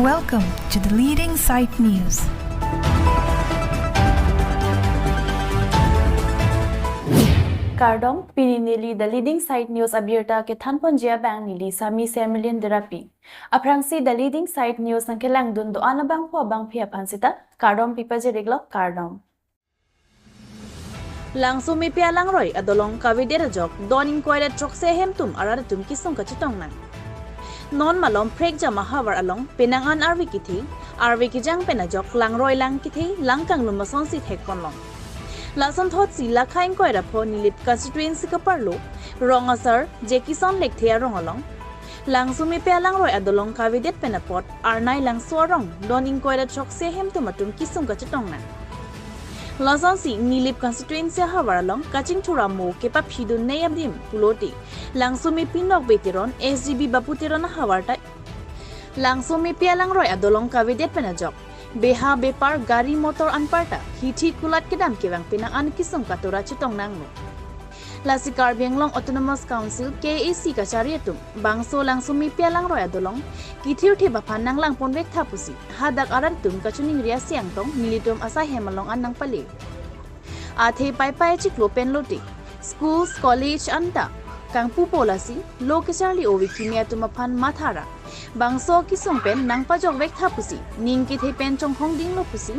Welcome to the Leading Site News. Kardom Pininili the Leading Site News abirta ke Thanponjia Bang Nili Sami Semilin Derapi. Aprangsi the Leading Site News ang kelang dun do anabang po abang pia pansita Kardom pipaje reglo Kardom. Langsung mi pia langroy adolong kawidera jok doning koida trok sehem tum arar tum kisong kachitong nang. Non malom prek jama hawar along penangan arwi kithi arwi kijang penajok langroy lang kithi langkang lumason si thekpon long. Lason thot si lakhain koira pho nilip constituency ka parlo ronga sir je kison lekthia rongalong langsumi pe langroi adolong kavidet penapot arnai langsorong doning koira chok se hem tumatum kisung ka chatong na lason si nilip constituency hawaralong kaching thura mo ke pa phidun nei abdim puloti langsumi pinok betiron SGB baputeron hawarta langsumi pe langroi adolong kavidet penajok beha bepar gari motor anparta hithi kulat kedam kewang pinangan kisum katura chitong nangno lasikar benglong autonomous council KAC kachariatum bangso langsumi pialang roya dolong kithir the bapan nanglang ponwek thapusi hadak arantum kachuning ria siangtong militum asai hemalong anang pale athe pai chiklo penloti schools college anta kangpu polasi lokesarli owikimia tumaphan mathara bangso kisung pen nang pajok wek thapusi ningki the pen chong hongding lopusi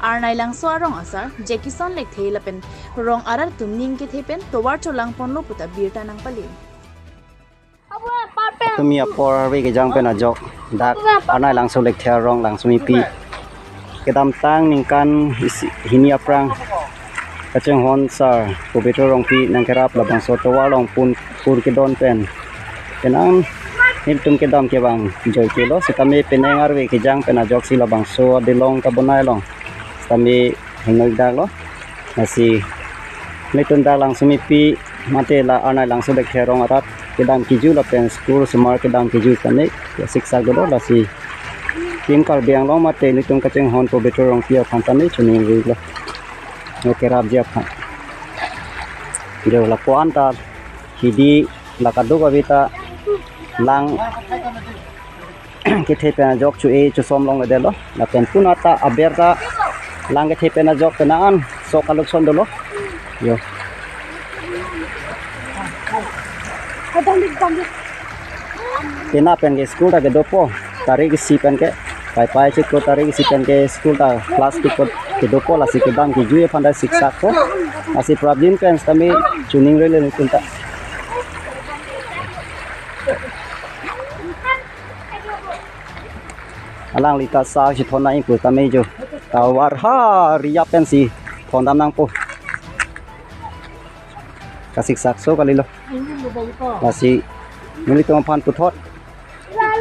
arnai langso arong asar jekison lek theila pen rong arar tum ningki the pen towar cholang pon loputa birta nang pale tumi apor we ke jang pen ajok dak arnai langso lek thia rong langsumi pi kedam tang ningkan hini aprang kacheng hon sar ko beto rong pi nang kerap la bangso towar long pun pur ke don pen penang Hiltum ke dam ke bang joy kilo setami penengar we ke jang pena jok sila bang so delong ka bonai long setami hengoi dak lo nasi metun dak lang sumi pi mate la anai lang so dek herong atat ke dam kiju la pen school semar ke dam kiju tane ya siksa golo la si tim kal biang lo mate litung ka cheng hon po betor rong pia phantani chuni wi lo no kerap dia pha la po anta hidi la kadu kavita lang ke the pena jok chu e chu som long de lo la pen punata aberta lang ke the pena jok penaan so kaluk son do lo yo pena pen ke school ta ke dopo tarik si pen ke pai chik ko tarik si pen ke school ta class ke dopo la si ke dam ke juye phanda siksa ko asi problem pen tami tuning rele ni kunta alang lita sa si thona in pu tame jo tawar ha riya pensi thondam nang po kasik sakso kalilo lasi muli to phan pu thot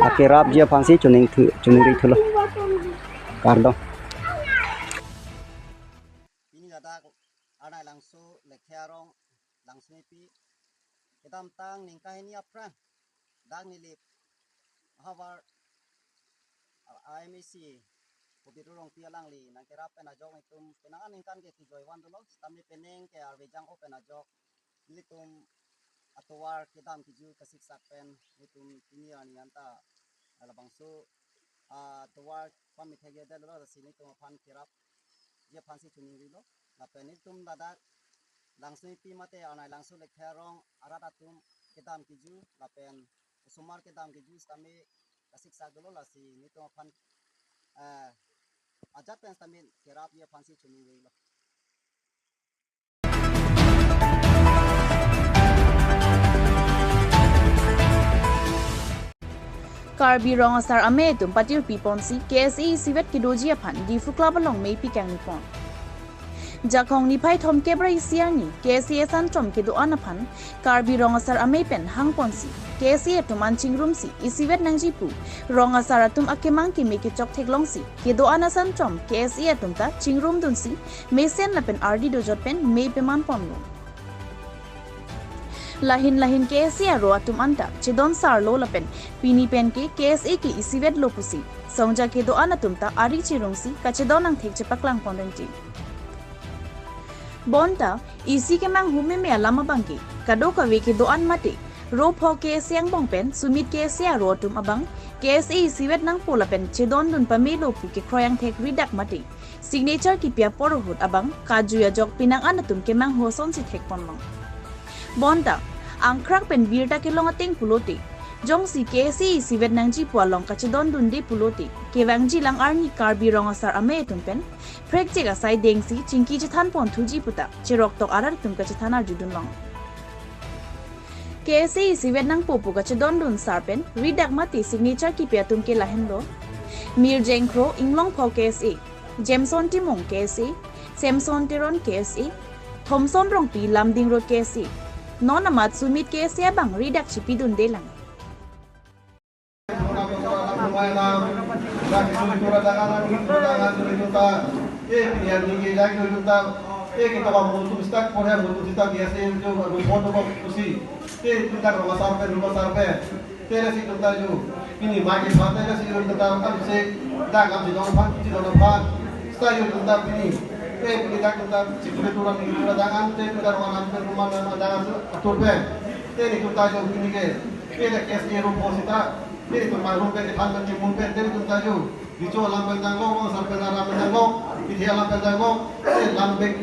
akerap je phansi chuning ri thulo kardo ini dada ada langso lekharong langsmi pi kedam tang ningkai ni apran dang nilip hawar IMC Pupiro rong pialang li nang kerap pena jok itum penangan ingkan ke tijoy wan dolo stami peneng ke arwejang o pena jok litum atowar kedam kiju kasik sakpen litum ini anianta ala bangso atowar pamithege de lo sini tum phan kerap je phansi chuni rilo la penitum lada langsung pi mate anai langsung lekharong arata tum kedam kiju la pen sumar kedam kiju stami kasik sak dulu lah si nito pan ajat pen stamin kerap dia pansi chuni we lo Karbi ronga sar ame tum patir piponsi KSE sivet kidoji aphan di fukla balong mei pi kang nipon Jakong ni pai thom kebra isiani KSE san trom ke do anaphan Karbi ronga sar ame pen hang ponsi KSE tum anching room si isivet nangji pu ronga sar atum akemang ki meke chok theklong si ke do anasan trom KSE tum ta chingrum dun si mesen la pen RD do jot pen mei peman ponlo lahin KSE ro atum anta chedon sar lo la pen pini pen ke KSE ki isivet lo pusi songja ke do anatum ta ari chirung si kachedon ang thek chepaklang pondenti Bonta isi ke mang hume me alama bangki kado ka we ke doan mate ro pho KSA yang bong pen sumit KSA ro tum abang KSA siwet nang pola pen chedon dun pamelo pu ke kroyang thek ridak mati signature ki pia porhut abang kajuya jok pinang anatum ke mang hoson si thek ponlong bonta angkrak pen birta ke longa teng puloti jong si KSA siwet nang ji pualong ka chedon dun de puloti ke wang ji lang arni karbi rong asar ame tum pen prek jega sai dengsi chingki jithan pon thuji puta chirok tok arar tum ka jithanar judun long KSA siwet nang popu ka chedon dun sarpen ridak mati signature ki pia tum ke lahendo mir jengkro inglong pho KSA Jameson Timong KSA Samson Tiron KSA Thomson rong pi lamding road KSA non amat sumit KSA bang ridak chipi dun delang ini makin santai kan sih tentang kan sih dah kami jangan pan saya tentang ini kita tentang sekurang ini jangan kita rumah jangan atur ben ini kita jauh ini ke kita KSA rumah kita ini rumah rumah di hantar di mumpen ini kita jauh dicoba lambat jangan sampai dalam jangan ini lambat jangan lambat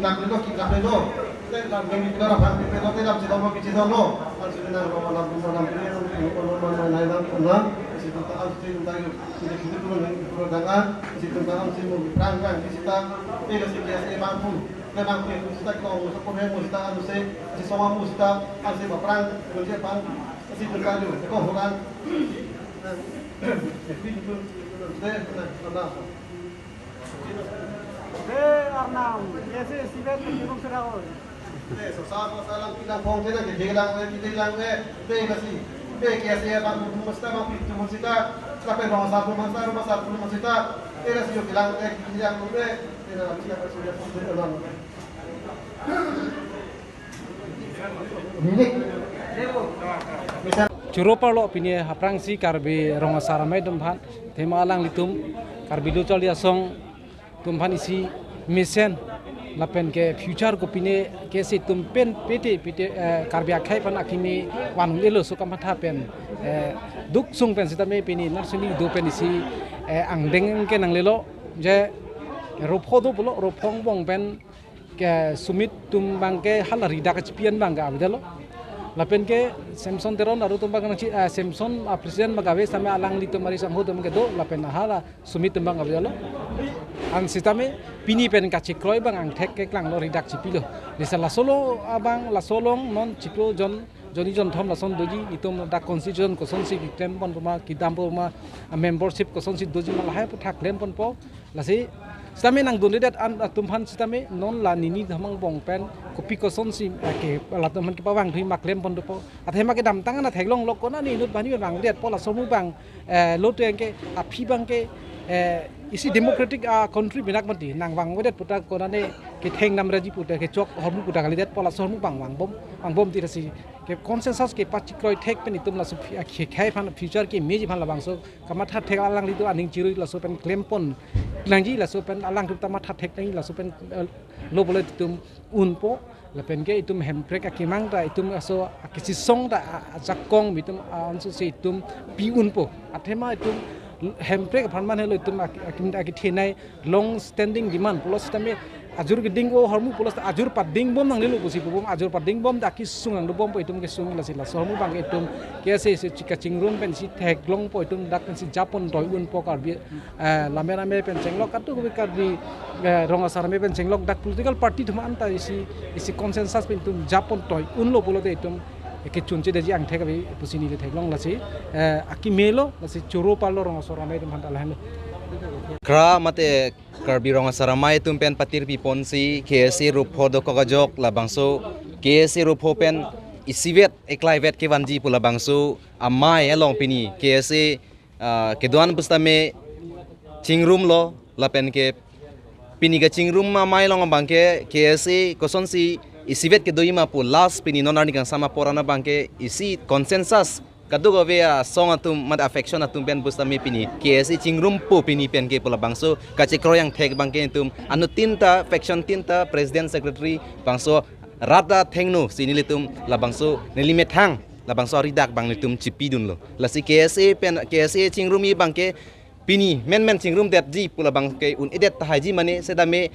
tak itu kita itu dan kami kita orang di kita tidak bisa mau kita dulu sebenarnya rumah lambat situ tahu situ tahu kita turun dengan situ tahu situ berangkat di situ ini KSA mampu memang kita kalau sekolah kita harus si semua kita harus berperang berjepang situ tahu kau bukan Arnam, yes, sivet yung siraw. Sama salam kita pong kita hilang masih KSA bang mesti bang itu kita sampai rumah satu kita sih hilang yang siapa sudah Curupa lo opini haprang si karbi ronga saramai dumpan tema alang litum karbi do chal song tumpan isi misen lapen ke future ko pine ke si tumpen pete karbi akhai pan akini wan lelo so kamatha pen duk sung pen sitame pini narsini do pen isi angdeng ke nang lelo je ropho do bolo rophong bong pen ke sumit tumbang ke halari dak chipian bangga abdelo lapen ke Samson Teron aru tumbang nang Samson presiden magawe sama alang litum mari samho tum ke do lapen hala sumit tumbang abdelo ang sitame pini pen ka chikroi bang ang thek ke klang lo ridak chipilo lisa la solo abang la solong non chiklo joni jon thom la son doji itum da constitution ko son si tem pon ma kidam po ma membership ko son si doji ma la thak lem pon po la si sitame nang donidat an tumhan sitame non la nini thamang bong pen kopi ko son si ke la tumhan ki pawang thui mak lem pon do po athema ke dam tang na theklong lok ko na ni nut bani bang riat po la somu bang lo te ke aphi bang ke isi democratic country binak mati nang wang wedet puta ko nane ke theng nam raji puta ke chok hormu puta kali det pola sormu bang bom ti rasi ke consensus ke pachikroi thek pen itum la su khai fan future ke meji fan la bang so kamatha thek alang li tu aning chirui la so pen claim pon langji la so pen alang tu tamatha thek nai la so pen lo bole tum un po la pen ke itum hemprek akimang ta itum aso akisi song ta jakong bitum ansu se itum pi un po athema itum hemprek phanman helo itum akim aki thenai long standing demand plus tame ajur ke ding o hormu plus ajur pat ding bom nang lelu pusi bom ajur pat ding bom da ki sungang do bom po itum ke sung la sila sormu bang itum ke se chika chingrum pen si thek long po itum dak si japon toy un po kar bi lamera me pen chenglok atu ko kar di ronga sarme pen chenglok dak political party thuma anta isi consensus pen itum japon toy un lo polo de itum ke chunche deji ang thek abi pusini de theklong lasi aki melo lasi churu palo ronga soramai dum hantal han kra mate karbi ronga saramai tumpen patir pi ponsi KSA rupho do kokajok labangso KSA rupho pen isivet eklaivet ke wanji pula bangso amai along pini KSA keduan pustame chingrum lo lapen ke pini ga chingrum amai long bangke KSA kosonsi isivet ke doima pu last pini nonarni kang sama porana bangke isi consensus kadugo vea song atum mad affection atum pen bustami pini KSA chingrum pu pini pen ke pula bangso kache kroyang thek bangke tum anu tinta faction tinta president secretary bangso rata thengno sini litum labangso nelimethang labangso ridak bang litum chipidun lo lasi KSA pen KSA chingrumi bangke pini men chingrum det ji pula bangke un edet haji mane sedame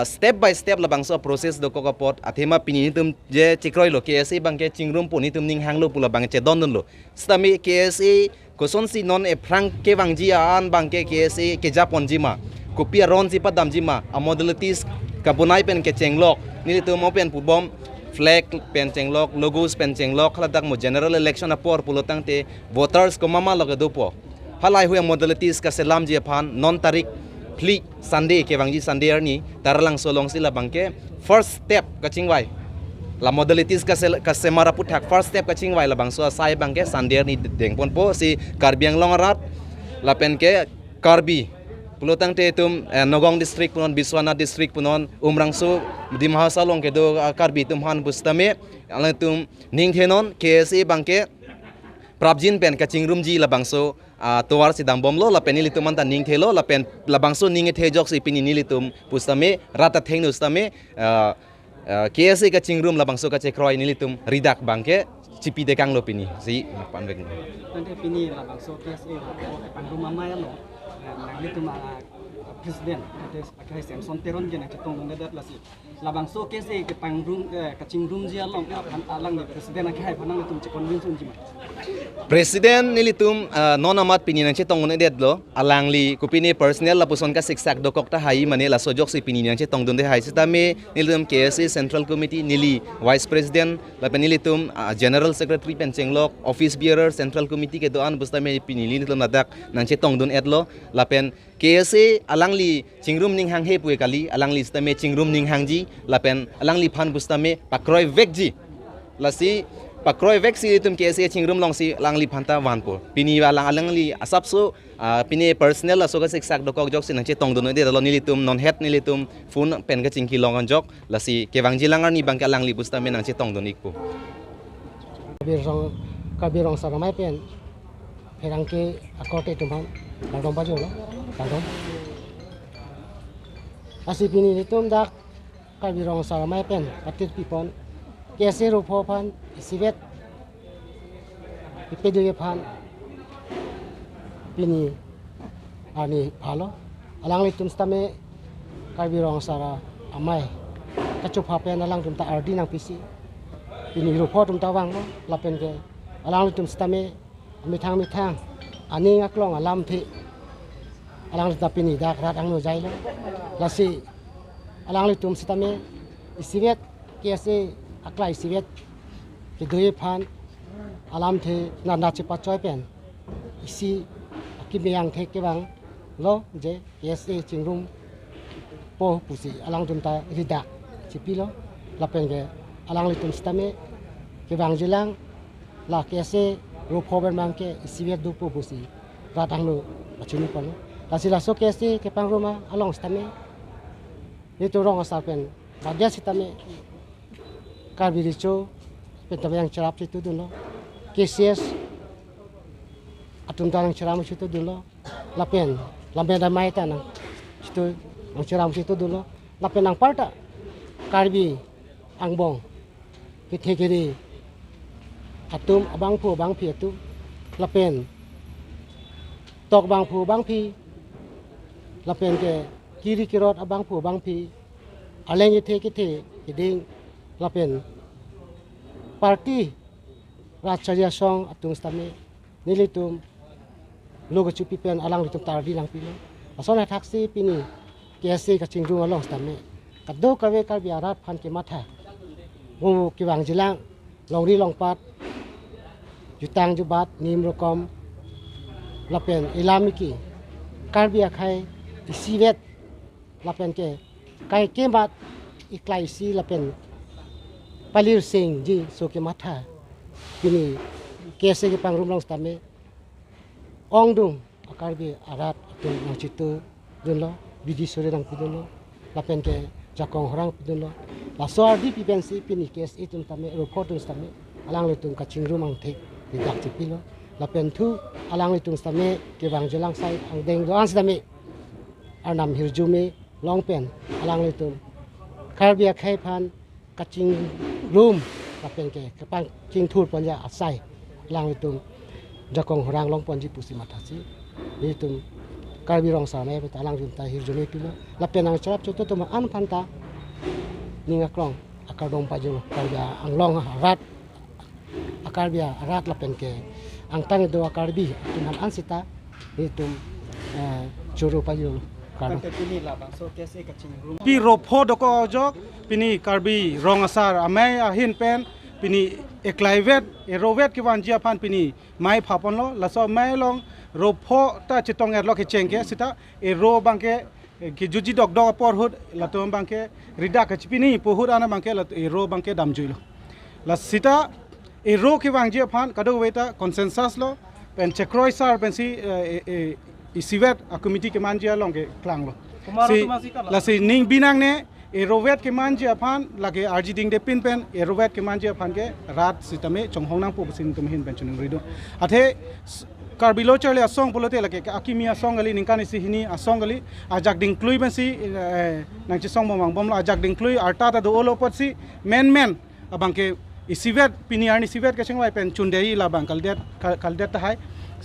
step by step labangso proses do kokopot athema pini tum je chikroi lo KSA bangke chingrum puni tum ning hanglo pula bangke dondon lo sedame KSA koson si non e frank ke bangji an bangke KSA ke japon jima kopia ron si padam jima a modalities kabunai pen ke chenglok ni tum open pubom flag pen chenglok logos pen chenglok khaladak mo general election apor pulotang te voters ko mama lagadupo halai huya modalities ka selam je phan non tarik fli sunday ke bangji sunday ni taralang solong sila bangke first step ka chingwai la modalities ka semara puthak first step ka chingwai la bangso sai bangke sunday ni dengpon po si karbiang longarat la pen ke karbi pulotang te tum Nogong district punon Biswana district punon umrangsu di Mahasalong ke do karbi tum han bustame alang tum ningthenon KSA bangke prabjin pen ka chingrum ji la bangso towar si dambom lo la penili tum anta ningthelo la pen la bangso ninge thejok si pini nilitum pustame rata thengnu stame KSA ka chingrum la bangso ka chekroi nilitum ridak bangke cipi dekang lo pini si panbek nanti pini la bangso KSA pangrum mamaya lo nagli tu presiden ada akai Samson Teron gena cetong ngedat lasi labang so kese ke pangrum kacingrum jia long alang ni presiden akai panang tum ce convince jima presiden nilitum non amat pininan cetong ngedat lo alangli kupini personal la puson ka siksak dokok ta hai mane la sojok si pininan cetong donde hai sitame nilitum KSA central committee nili vice president la penilitum general secretary pencenglok office bearer central committee ke doan bustame pinili nilitum ladak nang cetong don edlo lapen KSA alangli chingrum ning hang he pue kali alangli stame chingrum ning hangji lapen alangli phan bustame pakroi vekji lasi pakroi veksi tum KSA chingrum long si alangli phanta wanpo pini alangli asapso pini personal aso ka siksak dokok jok sinang che tong don de lo nilitum non het nilitum phone pen ka chingki longan jok lasi kewangji langar ni bangka alangli bustame nang che tong don ikpo kabirong saramai pen herangke akote tumhan dong baju lo dong asip ini tum dak kabirong saramai pen atit pipon KSA rupo pan isivet ipedu pan pini ani palo alang litum stame kabirong sara amai kacu papen alang tum ta ardi nang pisi pini rupo tum tawang lo lapen ke alang litum stame mitang ani ngaklong alam thi alang tapi ni dak rat ang no jai lo lasi alang litum sitame isivet KSA aklai isivet ke doi phan alam the na chepa choi pen isi akimyang the ke bang lo je KSA chingrum po pusi alang tum ta rida chipi lo lapen ke alang litum sitame ke bang jilang la KSA rupo bermangke isivet dupo pusi ratang lo achuni palo lasi laso KSA ke pangruma along stame itu rong asapen bagia sitame karbiricho petame yang cerap situ dulu KCS atum tarang ceram situ dulu lapen damai tanang situ ang ceram situ dulu lapen ang parta karbi angbong kithekiri atum abang pi atum lapen tok bang pi lapen ke kiri kirot abang pi aleng ithe iding lapen parti Racharia song atung stame nilitum logo chupi pen alang litum tardi lang pilo asona taksi pini KSA ka chingru along stame kaddo kawe kar biarat phan ke matha mu kiwang jilang longri longpat jutang jubat nim rokom lapen ilamiki karbia khai isivet lapen ke kai kemat iklai si lapen palir sing ji so ke matha kini KSA ke pangrum long stame ongdung akarbi arat tu machitu dunlo bidi sore rang pidunlo lapen ke jakong horang pidunlo la soardi pipensi pini KSA tum tame report tum stame alang letung kaching rumang thek didak chipilo lapen thu alang letung stame ke bang jelang sai ang deng do ans stame arnam hirjume long pen alang letung karbia khai phan kacing room lapen ke kepang king tur panja asai lang itum jakong horang long ponji pusi matasi itum karbi rong sa me talang junta hirjole pilo lapen ang charap choto to an panta ninga krong akadong pajul karja ang long rat akarbia rat lapen ke ang tangi do akarbi tunan ansita itum churu pajul karong pi ropho doko jok pini karbi rong asar amai ahin pen pini eklaivet erovet ki wan jia pan pini mai phapon lo laso mai long ropho ta chitong er lo ke chengke sita ero bangke ki juji dok dok por hud latom bangke rida ka chipini pohud ana bangke lat ero bangke damjui lo la sita ero ki wan jia pan kado weta consensus lo pen chekroi sar pen si isivet a committee ke manjia long ke klang lo la si ning binang ne erovet ke manjia pan lage RG ding de pin pen erovet ke manjia pan ke rat sitame chonghong nang pu sin tum hin pen chuning rido athe karbilo chale asong polote lage akimia song ali ningkan si hini asong ali ajak ding klui ben si nang chi song bom bom la ajak ding klui arta ta do olo pot si men abang ke isivet piniarni sivet ke chengwai pen chundei la bang kaldet ta hai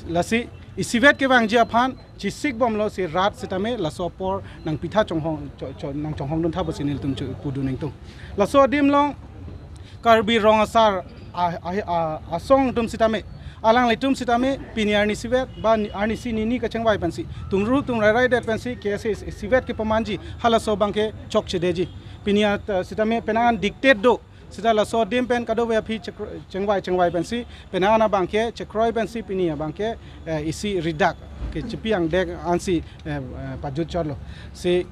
lasi isivet ke bang jia phan chisik bom lo si rat sitame la sopor nang pitha nang chonghong dun tha basinil tum chu pudu ning tum la so dim long karbi rong asar a song tum sitame alang le tum sitame piniarni sivet ba arni sinini ka chengwai pansi tumru tum rai det pansi ke sivet ke pamanji hala so bang ke chok chedeji pinia sitame penan dictate do sida la so dim pen kado we phi chengwai pensi penana bangke chekroi pensi pinia bangke isi ridak ke chipiang dek ansi pajut cholo si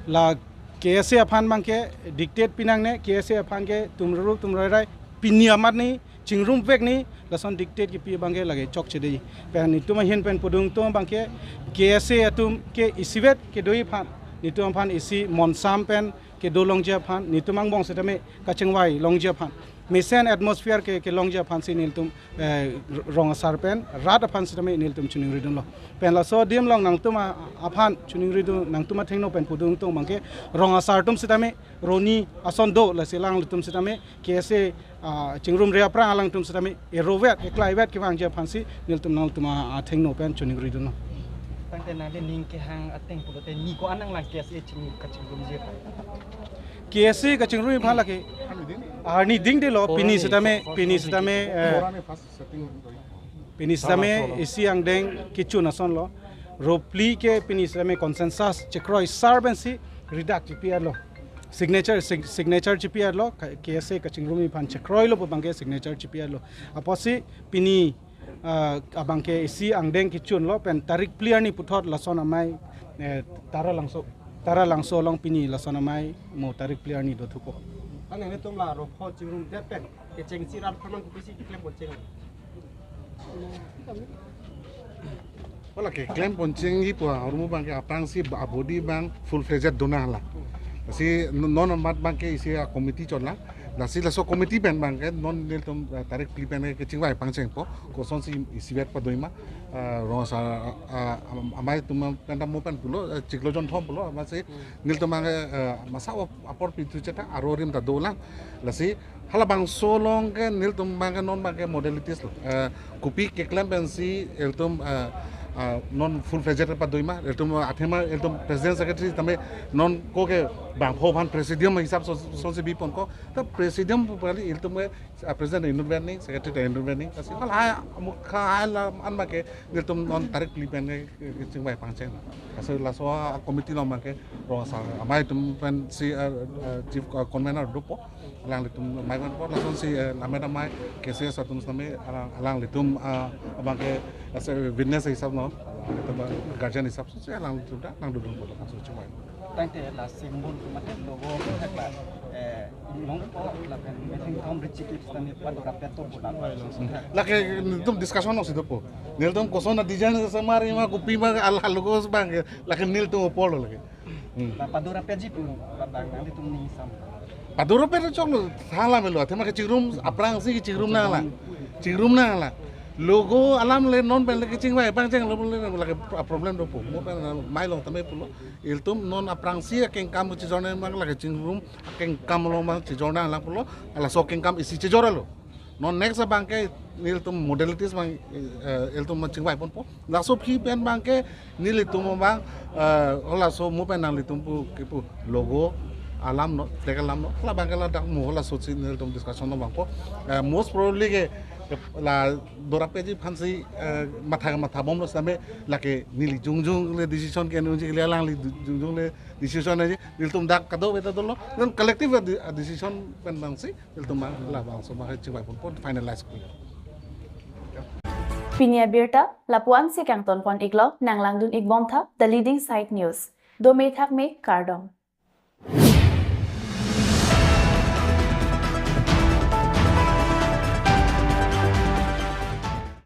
la kese aphan bangke dictate pinang ne kese aphan ke tumru tumrai pinia mat ni chingrum vek ni lason dictate ki pi bangke lage chok chede pen ni tuma hin pen pudung to bangke kese atum ke isivet ke doi phan ni tum phan isi monsam pen ke do longjia phan ni tumang bong setame kachengwai longjia phan mesen atmosphere ke longjia phan sin niltum rong asar pen rat phan setame niltum chuning ridun lo pen la so dim long nang tuma aphan chuning ridu nang tuma thengno pen pudung tong mangke rong asar tum setame roni ason do la selang lutum setame kese chingrum rea prang alang tum setame erovet eklaivet ki wangjia phan si niltum nang tuma thengno pen chuning ridun loตั้งแต่นั้นเรื่องแค่หางอัดเต็งปกตินี่ก็อันนั่งหลังเกียร์เอชิงกับชิงรุมเจีย KSA ka chingru pha la ke arni ding de lo pini sitame isi ang deng kichu na son lo ropli ke pini sitame consensus chekroi sarbensi redact pr lo signature pr lo KSA ka chingru mi phan chekroi lo bangke signature pr lo aposi pini abangke isi ang deng kichun lo pen tarik clear ni puthot la son amai tara langso long pini la son amai mo tarik clear ni do thuko ane ne tum la ro pho chingrum det pen ke cheng si rat phamang ku pisi klem bon cheng wala ke claim poncing hi po hormu bang ke apang si abodi bang full fledged dona la si non mat bang ke isi committee chon la nasi la so committee ben bang ke non nil tum tarik klipen ke chingwai pangcheng po ko son si isivet pa doima ro sa amai tum penta mo pen pulo chiklojon thom pulo amase nil tum bang masa apor pitu cheta arorim da dolang la si hala bang solong ke nil tum bang non bang ke modalities lo kupi ke claim ben si el tum non full fledged pa doima el tum athema el tum president secretary tame non ko ke bang pho phan presidium hisab so se bi pon ko ta presidium pali el tum president involved ni secretary involved ni kasi kala mukha la an ma ke el tum non tarik klipen ke chingbai pangchen kasi la so committee lo ma ke ro sa amai tum pen si chief convener dupo alang litum mai kon ko la son si namera mai ke se sa tum same alang litum abang ke as witness hisab no guardian hisab so alang litum da nang dudun ko la so chumai ตั้งแต่ละสิงบุญมาถึงโลโก้ทักละน้องก็ละกันไม่ถึงทอมริจิกิสตันนี่ปัดรับเป็นตัวบุญละ la ke tum discussion no si dopo nil tum koson na design sa mari ma kupi ma al halugos bang la ke nil tum polo la ke ปัดรับเป็นจิปุปัดนั่นที่ตุ้มนี่ซ้ำ paduro pero chong thala melo tema ke chigrum aprang si chigrum na la logo alam le non pen le kicing bai bang jeng le lagi problem do pu mo pen mai long tame pulo iltum non aprang si keng kam ci jone mang lagi cing room keng kam lo mang ci jona lang pulo ala so keng kam isi ci jora lo non next bang ke iltum modalities bang iltum mang cing bai pon po la so phi pen bang ke nil iltum bang ola so mo pen nang iltum pu ke pu logo alam no tegal alam no la bang la dak mo la so ci iltum discussion no bang po most probably ke la dorape ji fansi matha bom lo same la ke nili jungjung le decision ke nu ji le lang li jungjung le decision ne nil tum dak kado beta dolo dan collective decision pen bang si nil tum la bang so ma chi bai pon finalize ko Pinia Birta, Lapuan si Kang Ton Pon Iglo, Nang Langdun Igbom Tha, The Leading Site News. Do me thak me Kardom.